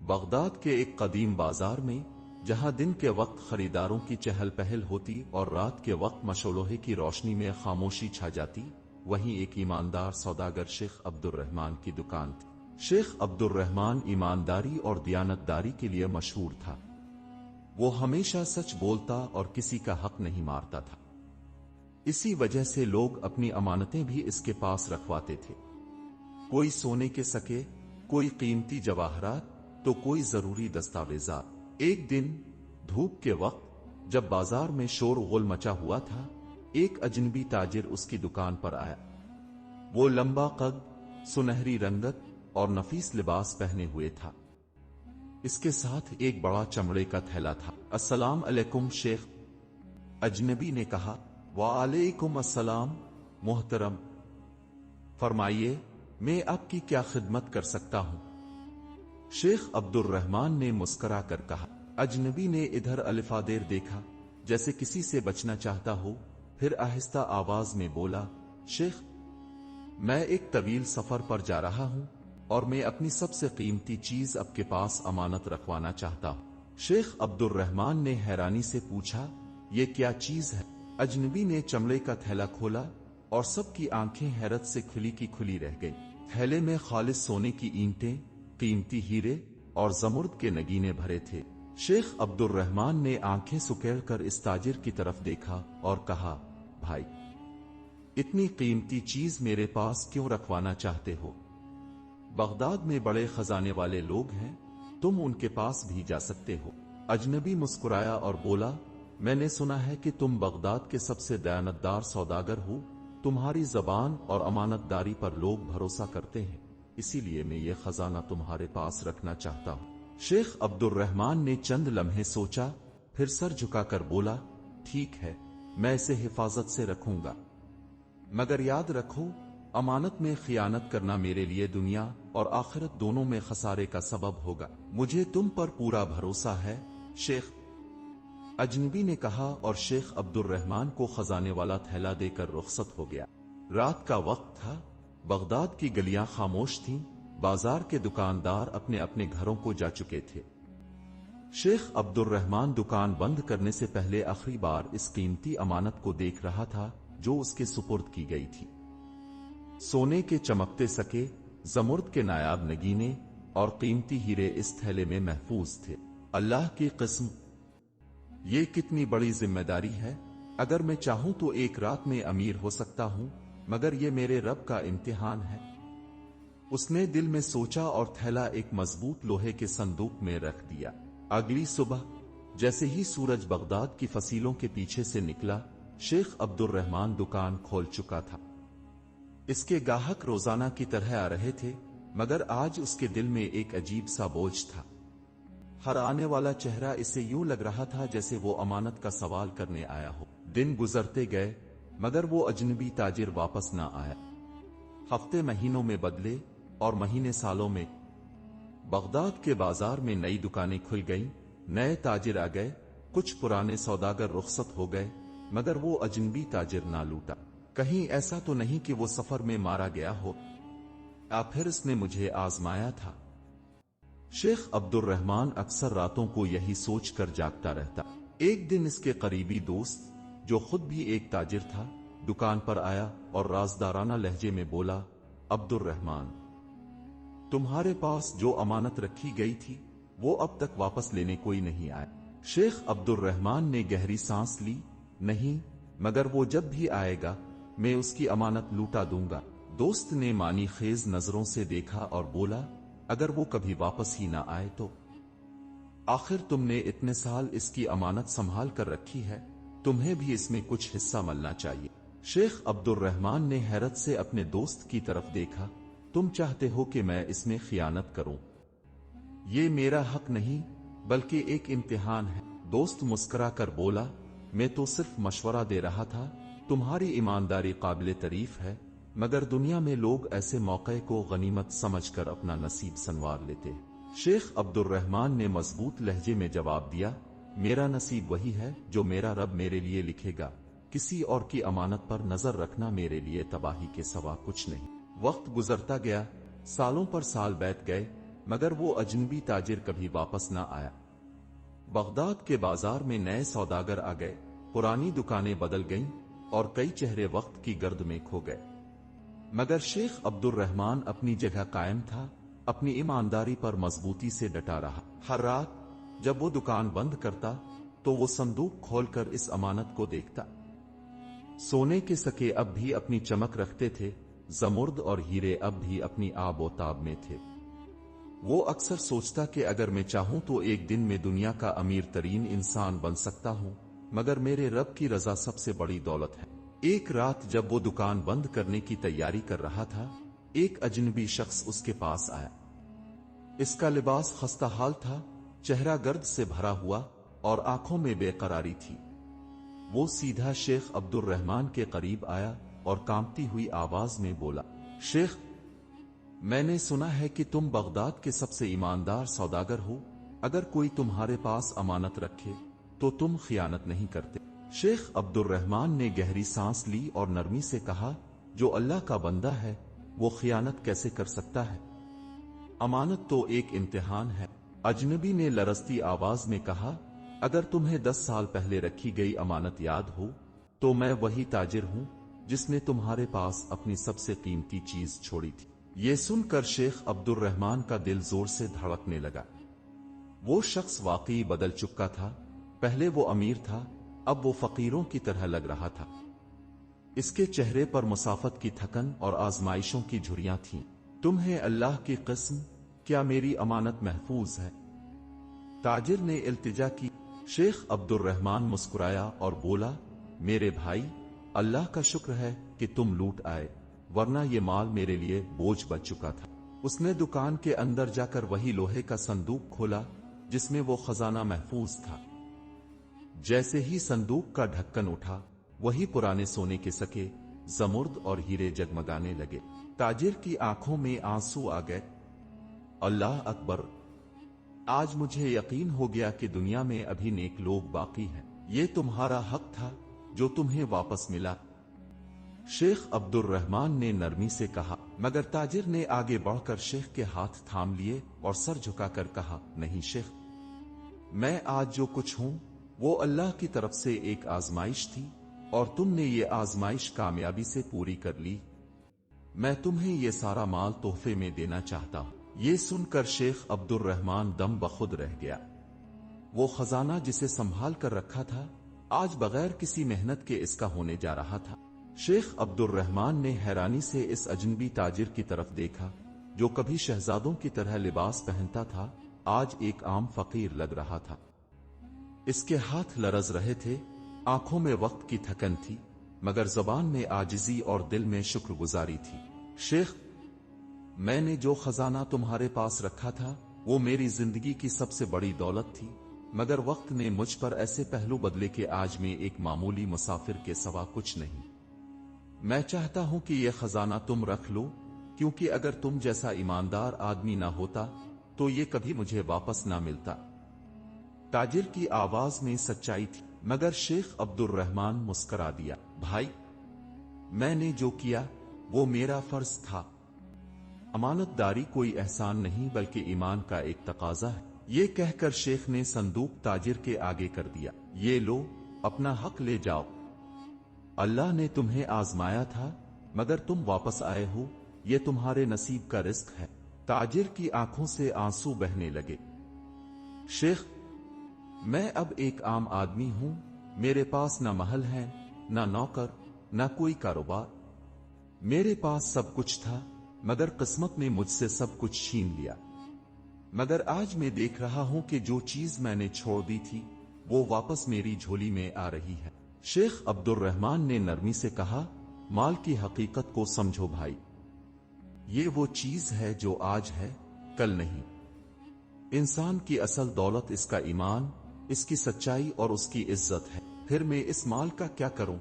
Baghdad کے ایک قدیم بازار میں، جہاں دن کے وقت خریداروں کی چہل پہل ہوتی اور رات کے وقت مشعلوہے کی روشنی میں خاموشی چھا جاتی، وہیں ایک ایماندار سوداگر شیخ عبد الرحمن کی دکان تھی۔ شیخ عبد الرحمن ایمانداری اور دیانتداری کے لیے مشہور تھا۔ وہ ہمیشہ سچ بولتا اور کسی کا حق نہیں مارتا تھا۔ اسی وجہ سے لوگ اپنی امانتیں بھی اس کے پاس رکھواتے تھے، کوئی سونے کے سکے، کوئی قیمتی جواہرات، تو کوئی ضروری دستاویزات۔ ایک دن دھوپ کے وقت جب بازار میں شور غل مچا ہوا تھا، ایک اجنبی تاجر اس کی دکان پر آیا۔ وہ لمبا قد، سنہری رنگت اور نفیس لباس پہنے ہوئے تھا۔ اس کے ساتھ ایک بڑا چمڑے کا تھیلا تھا۔ السلام علیکم شیخ، اجنبی نے کہا۔ وعلیکم السلام محترم، فرمائیے میں آپ کی کیا خدمت کر سکتا ہوں؟ شیخ عبد الرحمن نے مسکرا کر کہا۔ اجنبی نے ادھر الفا دیر دیکھا، جیسے کسی سے بچنا چاہتا ہو، پھر آہستہ آواز میں بولا، شیخ، میں ایک طویل سفر پر جا رہا ہوں اور میں اپنی سب سے قیمتی چیز آپ کے پاس امانت رکھوانا چاہتا ہوں۔ شیخ عبد الرحمن نے حیرانی سے پوچھا، یہ کیا چیز ہے؟ اجنبی نے چمڑے کا تھیلا کھولا اور سب کی آنکھیں حیرت سے کھلی کی کھلی رہ گئیں۔ تھیلے میں خالص سونے کی اینٹیں، قیمتی ہیرے اور زمرد کے نگینے بھرے تھے۔ شیخ عبد الرحمن نے آنکھیں سکیڑ کر اس تاجر کی طرف دیکھا اور کہا، بھائی، اتنی قیمتی چیز میرے پاس کیوں رکھوانا چاہتے ہو؟ بغداد میں بڑے خزانے والے لوگ ہیں، تم ان کے پاس بھی جا سکتے ہو۔ اجنبی مسکرایا اور بولا، میں نے سنا ہے کہ تم بغداد کے سب سے دیانتدار سوداگر ہو، تمہاری زبان اور امانت داری پر لوگ بھروسہ کرتے ہیں، اسی لیے میں یہ خزانہ تمہارے پاس رکھنا چاہتا ہوں۔ شیخ عبد الرحمن نے چند لمحے سوچا، پھر سر جھکا کر بولا، ٹھیک ہے، میں اسے حفاظت سے رکھوں گا، مگر یاد رکھو، امانت میں خیانت کرنا میرے لیے دنیا اور آخرت دونوں میں خسارے کا سبب ہوگا۔ مجھے تم پر پورا بھروسہ ہے شیخ، اجنبی نے کہا، اور شیخ عبد الرحمن کو خزانے والا تھیلا دے کر رخصت ہو گیا۔ رات کا وقت تھا، بغداد کی گلیاں خاموش تھیں، بازار کے دکاندار اپنے اپنے گھروں کو جا چکے تھے۔ شیخ عبد الرحمن دکان بند کرنے سے پہلے آخری بار اس قیمتی امانت کو دیکھ رہا تھا جو اس کے سپرد کی گئی تھی۔ سونے کے چمکتے سکے، زمرد کے نایاب نگینے اور قیمتی ہیرے اس تھیلے میں محفوظ تھے۔ اللہ کی قسم، یہ کتنی بڑی ذمہ داری ہے! اگر میں چاہوں تو ایک رات میں امیر ہو سکتا ہوں، مگر یہ میرے رب کا امتحان ہے۔ اس نے دل میں سوچا اور تھیلا ایک مضبوط لوہے کے صندوق میں رکھ دیا۔ اگلی صبح جیسے ہی سورج بغداد کی فصیلوں کے پیچھے سے نکلا، شیخ عبد الرحمن دکان کھول چکا تھا۔ اس کے گاہک روزانہ کی طرح آ رہے تھے، مگر آج اس کے دل میں ایک عجیب سا بوجھ تھا۔ ہر آنے والا چہرہ اسے یوں لگ رہا تھا جیسے وہ امانت کا سوال کرنے آیا ہو۔ دن گزرتے گئے، مگر وہ اجنبی تاجر واپس نہ آیا۔ ہفتے مہینوں میں بدلے اور مہینے سالوں میں۔ بغداد کے بازار میں نئی دکانیں کھل گئیں، نئے تاجر آ گئے، کچھ پرانے سوداگر رخصت ہو گئے، مگر وہ اجنبی تاجر نہ لوٹا۔ کہیں ایسا تو نہیں کہ وہ سفر میں مارا گیا ہو، یا پھر اس نے مجھے آزمایا تھا؟ شیخ عبد الرحمن اکثر راتوں کو یہی سوچ کر جاگتا رہتا۔ ایک دن اس کے قریبی دوست، جو خود بھی ایک تاجر تھا، دکان پر آیا اور رازدارانہ لہجے میں بولا، عبد الرحمن، تمہارے پاس جو امانت رکھی گئی تھی وہ اب تک واپس لینے کوئی نہیں آیا۔ شیخ عبد الرحمن نے گہری سانس لی، نہیں، مگر وہ جب بھی آئے گا میں اس کی امانت لوٹا دوں گا۔ دوست نے معنی خیز نظروں سے دیکھا اور بولا، اگر وہ کبھی واپس ہی نہ آئے تو؟ آخر تم نے اتنے سال اس کی امانت سنبھال کر رکھی ہے، تمہیں بھی اس میں کچھ حصہ ملنا چاہیے۔ شیخ عبد الرحمن نے حیرت سے اپنے دوست کی طرف دیکھا، تم چاہتے ہو کہ میں اس میں خیانت کروں؟ یہ میرا حق نہیں، بلکہ ایک امتحان ہے۔ دوست مسکرا کر بولا، میں تو صرف مشورہ دے رہا تھا، تمہاری ایمانداری قابل تعریف ہے، مگر دنیا میں لوگ ایسے موقع کو غنیمت سمجھ کر اپنا نصیب سنوار لیتے ہیں۔ شیخ عبد الرحمن نے مضبوط لہجے میں جواب دیا، میرا نصیب وہی ہے جو میرا رب میرے لیے لکھے گا، کسی اور کی امانت پر نظر رکھنا میرے لیے تباہی کے سوا کچھ نہیں۔ وقت گزرتا گیا، سالوں پر سال بیت گئے، مگر وہ اجنبی تاجر کبھی واپس نہ آیا۔ بغداد کے بازار میں نئے سوداگر آ گئے، پرانی دکانیں بدل گئیں اور کئی چہرے وقت کی گرد میں کھو گئے، مگر شیخ عبد الرحمن اپنی جگہ قائم تھا، اپنی ایمانداری پر مضبوطی سے ڈٹا رہا۔ ہر رات جب وہ دکان بند کرتا تو وہ صندوق کھول کر اس امانت کو دیکھتا۔ سونے کے سکے اب بھی اپنی چمک رکھتے تھے، زمرد اور ہیرے اب بھی اپنی آب و تاب میں تھے۔ وہ اکثر سوچتا کہ اگر میں چاہوں تو ایک دن میں دنیا کا امیر ترین انسان بن سکتا ہوں، مگر میرے رب کی رضا سب سے بڑی دولت ہے۔ ایک رات جب وہ دکان بند کرنے کی تیاری کر رہا تھا، ایک اجنبی شخص اس کے پاس آیا۔ اس کا لباس خستہ حال تھا، چہرہ گرد سے بھرا ہوا اور آنکھوں میں بے قراری تھی۔ وہ سیدھا شیخ عبد الرحمن کے قریب آیا اور کانپتی ہوئی آواز میں بولا، شیخ، میں نے سنا ہے کہ تم بغداد کے سب سے ایماندار سوداگر ہو، اگر کوئی تمہارے پاس امانت رکھے تو تم خیانت نہیں کرتے۔ شیخ عبد الرحمن نے گہری سانس لی اور نرمی سے کہا، جو اللہ کا بندہ ہے وہ خیانت کیسے کر سکتا ہے؟ امانت تو ایک امتحان ہے۔ اجنبی نے لرزتی آواز میں کہا، اگر تمہیں 10 سال پہلے رکھی گئی امانت یاد ہو تو میں وہی تاجر ہوں جس نے تمہارے پاس اپنی سب سے قیمتی چیز چھوڑی تھی۔ یہ سن کر شیخ عبد الرحمن کا دل زور سے دھڑکنے لگا۔ وہ شخص واقعی بدل چکا تھا، پہلے وہ امیر تھا، اب وہ فقیروں کی طرح لگ رہا تھا۔ اس کے چہرے پر مسافت کی تھکن اور آزمائشوں کی جھریاں تھیں۔ تمہیں اللہ کی قسم، کیا میری امانت محفوظ ہے؟ تاجر نے التجا کی۔ شیخ عبد الرحمن مسکرایا اور بولا، میرے بھائی، اللہ کا شکر ہے کہ تم لوٹ آئے، ورنہ یہ مال میرے لیے بوجھ بن چکا تھا۔ اس نے دکان کے اندر جا کر وہی لوہے کا صندوق کھولا جس میں وہ خزانہ محفوظ تھا۔ جیسے ہی صندوق کا ڈھکن اٹھا، وہی پرانے سونے کے سکے، زمرد اور ہیرے جگمگانے لگے۔ تاجر کی آنکھوں میں آنسو آ گئے۔ اللہ اکبر! آج مجھے یقین ہو گیا کہ دنیا میں ابھی نیک لوگ باقی ہیں۔ یہ تمہارا حق تھا جو تمہیں واپس ملا۔ شیخ عبد الرحمن نے نرمی سے کہا، مگر تاجر نے آگے بڑھ کر شیخ کے ہاتھ تھام لیے اور سر جھکا کر کہا، نہیں شیخ، میں آج جو کچھ ہوں وہ اللہ کی طرف سے ایک آزمائش تھی اور تم نے یہ آزمائش کامیابی سے پوری کر لی۔ میں تمہیں یہ سارا مال تحفے میں دینا چاہتا ہوں۔ یہ سن کر شیخ عبد الرحمن دم بخود رہ گیا۔ وہ خزانہ جسے سنبھال کر رکھا تھا، آج بغیر کسی محنت کے اس کا ہونے جا رہا تھا۔ شیخ عبد الرحمن نے حیرانی سے اس اجنبی تاجر کی طرف دیکھا جو کبھی شہزادوں کی طرح لباس پہنتا تھا، آج ایک عام فقیر لگ رہا تھا۔ اس کے ہاتھ لرز رہے تھے، آنکھوں میں وقت کی تھکن تھی، مگر زبان میں عاجزی اور دل میں شکر گزاری تھی۔ شیخ، میں نے جو خزانہ تمہارے پاس رکھا تھا وہ میری زندگی کی سب سے بڑی دولت تھی، مگر وقت نے مجھ پر ایسے پہلو بدلے کہ آج میں ایک معمولی مسافر کے سوا کچھ نہیں۔ میں چاہتا ہوں کہ یہ خزانہ تم رکھ لو، کیونکہ اگر تم جیسا ایماندار آدمی نہ ہوتا تو یہ کبھی مجھے واپس نہ ملتا۔ تاجر کی آواز میں سچائی تھی، مگر شیخ عبد الرحمن مسکرا دیا، بھائی، میں نے جو کیا وہ میرا فرض تھا۔ امانت داری کوئی احسان نہیں بلکہ ایمان کا ایک تقاضا ہے۔ یہ کہہ کر شیخ نے صندوق تاجر کے آگے کر دیا، یہ لو، اپنا حق لے جاؤ۔ اللہ نے تمہیں آزمایا تھا، مگر تم واپس آئے ہو، یہ تمہارے نصیب کا رزق ہے۔ تاجر کی آنکھوں سے آنسو بہنے لگے۔ شیخ، میں اب ایک عام آدمی ہوں، میرے پاس نہ محل ہے، نہ نوکر، نہ کوئی کاروبار۔ میرے پاس سب کچھ تھا، مگر قسمت نے مجھ سے سب کچھ چھین لیا۔ مگر آج میں دیکھ رہا ہوں کہ جو چیز میں نے چھوڑ دی تھی وہ واپس میری جھولی میں آ رہی ہے۔ شیخ عبد الرحمن نے نرمی سے کہا، مال کی حقیقت کو سمجھو بھائی، یہ وہ چیز ہے جو آج ہے، کل نہیں۔ انسان کی اصل دولت اس کا ایمان، اس کی سچائی اور اس کی عزت ہے۔ پھر میں اس مال کا کیا کروں؟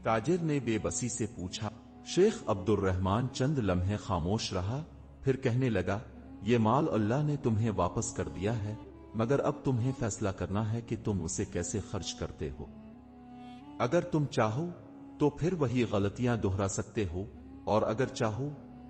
تاجر نے بے بسی سے پوچھا۔ شیخ عبد الرحمن چند لمحے خاموش رہا، پھر کہنے لگا، یہ مال اللہ نے تمہیں واپس کر دیا ہے، مگر اب تمہیں فیصلہ کرنا ہے کہ تم اسے کیسے خرچ کرتے ہو۔ اگر تم چاہو تو پھر وہی غلطیاں دہرا سکتے ہو، اور اگر چاہو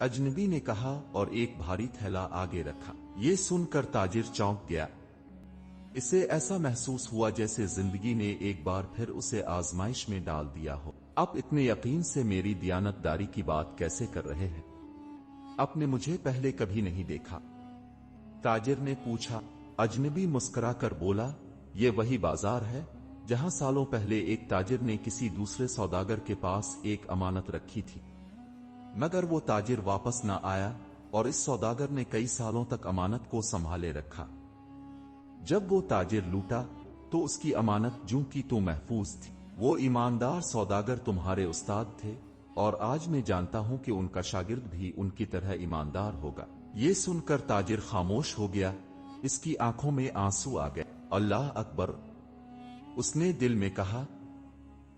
اجنبی نے کہا اور ایک بھاری تھیلا آگے رکھا۔ یہ سن کر تاجر چونک گیا۔ اسے ایسا محسوس ہوا جیسے زندگی نے ایک بار پھر اسے آزمائش میں ڈال دیا ہو۔ آپ اتنے یقین سے میری دیانت داری کی بات کیسے کر رہے ہیں؟ آپ نے مجھے پہلے کبھی نہیں دیکھا؟ تاجر نے پوچھا۔ اجنبی مسکرا کر بولا، یہ وہی بازار ہے جہاں سالوں پہلے ایک تاجر نے کسی دوسرے سوداگر کے پاس ایک امانت رکھی تھی، مگر وہ تاجر واپس نہ آیا اور اس سوداگر نے کئی سالوں تک امانت کو سنبھالے رکھا۔ جب وہ تاجر لوٹا تو اس کی امانت جوں کی توں محفوظ تھی۔ وہ ایماندار سوداگر تمہارے استاد تھے اور آج میں جانتا ہوں کہ ان کا شاگرد بھی ان کی طرح ایماندار ہوگا۔ یہ سن کر تاجر خاموش ہو گیا، اس کی آنکھوں میں آنسو آ گئے۔ اللہ اکبر! اس نے دل میں کہا،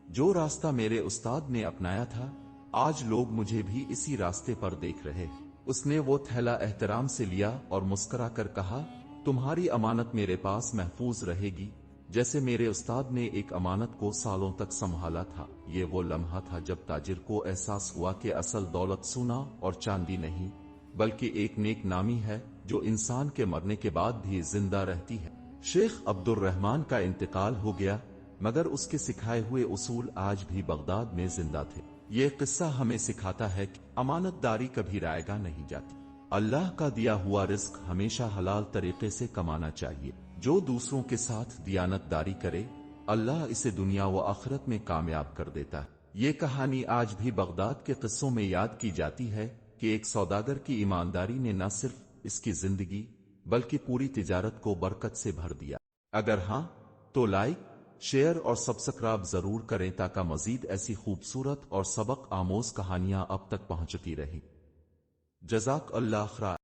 جو راستہ میرے استاد نے اپنایا تھا آج لوگ مجھے بھی اسی راستے پر دیکھ رہے ہیں۔ اس نے وہ تھیلا احترام سے لیا اور مسکرا کر کہا، تمہاری امانت میرے پاس محفوظ رہے گی جیسے میرے استاد نے ایک امانت کو سالوں تک سنبھالا تھا۔ یہ وہ لمحہ تھا جب تاجر کو احساس ہوا کہ اصل دولت سونا اور چاندی نہیں بلکہ ایک نیک نامی ہے جو انسان کے مرنے کے بعد بھی زندہ رہتی ہے۔ شیخ عبد الرحمن کا انتقال ہو گیا مگر اس کے سکھائے ہوئے اصول آج بھی بغداد میں زندہ تھے۔ یہ قصہ ہمیں سکھاتا ہے کہ امانت داری کبھی رائیگاں نہیں جاتی۔ اللہ کا دیا ہوا رزق ہمیشہ حلال طریقے سے کمانا چاہیے۔ جو دوسروں کے ساتھ دیانت داری کرے اللہ اسے دنیا و آخرت میں کامیاب کر دیتا ہے۔ یہ کہانی آج بھی بغداد کے قصوں میں یاد کی جاتی ہے کہ ایک سوداگر کی ایمانداری نے نہ صرف اس کی زندگی بلکہ پوری تجارت کو برکت سے بھر دیا۔ اگر ہاں تو لائک، شیئر اور سبسکرائب ضرور کریں تاکہ مزید ایسی خوبصورت اور سبق آموز کہانیاں اب تک پہنچتی رہیں۔ جزاک اللہ خیر۔